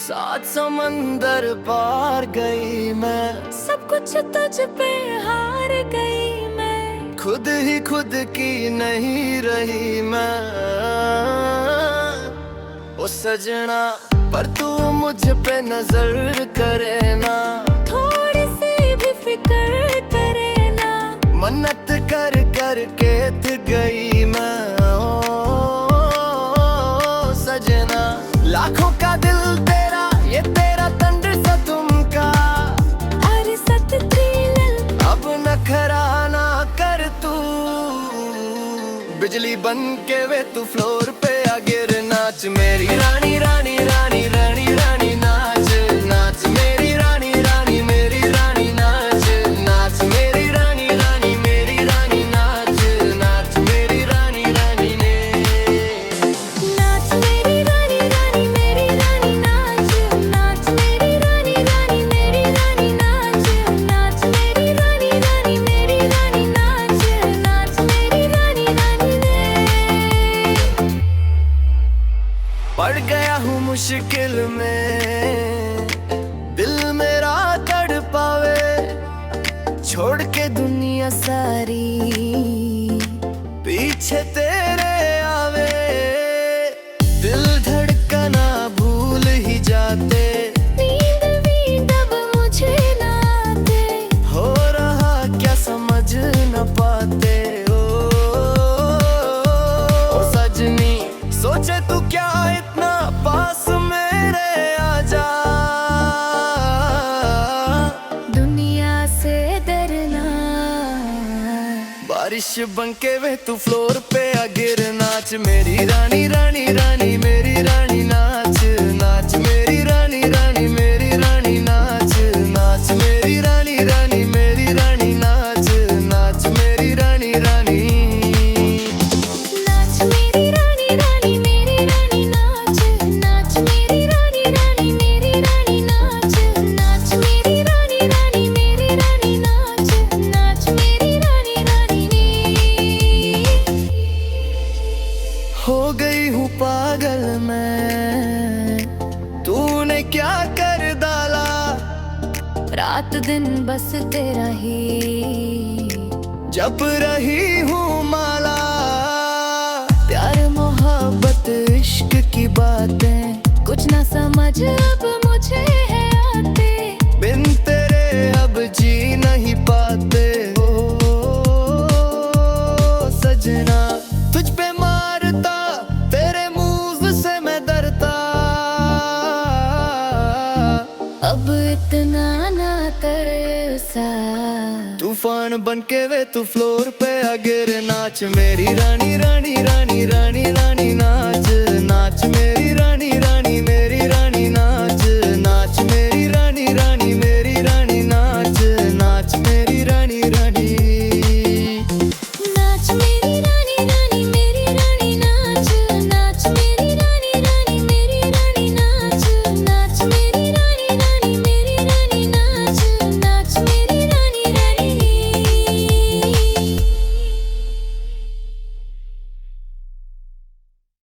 सात समंदर पार गई मैं, सब कुछ तुझ पे हार गई मैं। खुद ही खुद की नहीं रही मैं। ओ सजना पर तू मुझ पे नजर करे ना, थोड़ी सी भी फिक्र करे ना। मन्नत कर कर के थक गई मैं। ओ सजना लाखों का दिल तेरा, ये तेरा तंड सा तुमका। अरे सत अब नखरा ना कर तू, बिजली बन के वे तू फ्लोर पे आ गिर। नाच मेरी रानी रानी रानी रानी रानी नाच, नाच मेरी रानी रानी मेरी रानी नाच, नाच मेरी रानी रानी मेरी रानी नाच, नाच मेरी रानी रानी ने। नाच मेरी रानी रानी मेरी रानी नाच, नाच मेरी रानी रानी मेरी रानी नाच, नाच मेरी रानी रानी मेरी रानी नाच, नाच मेरी रानी रानी ने। पड़ गया हूँ मुश्किल में, दिल मेरा तड़पावे। छोड़ के दुनिया सारी पीछे तेरे आवे। दिल धड़कना भूल ही जाते, नींद वींद अब मुझे ना आते। हो रहा क्या समझ न पाते। ओ सजनी सोचे तू क्या इतना पास मेरे आजा। दुनिया से डरना, बारिश बनके वे तू फ्लोर पे आ गिर। नाच मेरी रानी रानी रानी मेरी रानी नाच, नाच मेरी रानी रानी मेरी रानी नाच, नाच मेरी रानी रानी मेरी रानी नाच, नाच मेरी रानी रानी। नाच मेरी रानी रानी मेरी रानी नाच, नाच मेरी रानी रानी मेरी रानी नाच, नाच मेरी रानी रानी मेरी रानी नाच, नाच मेरी रानी रानी ने। हो गई हूँ पागल मैं, तूने क्या कर डाला। रात दिन बस तेरा ही जब रही हूँ माला, प्यार मोहब्बत इश्क की बातें कुछ ना समझ अब मुझे है आते। बिन तेरे अब जी नहीं पाते। ओ सजना तुझ पे मारता, तेरे मूव से मैं डरता। अब इतना ना तरसा, तूफान बन के वे तू फ्लोर पे आ गिर। नाच मेरी रानी रानी रानी रानी रानी नाच, नाच मेरी रानी रानी मेरी रानी नाच।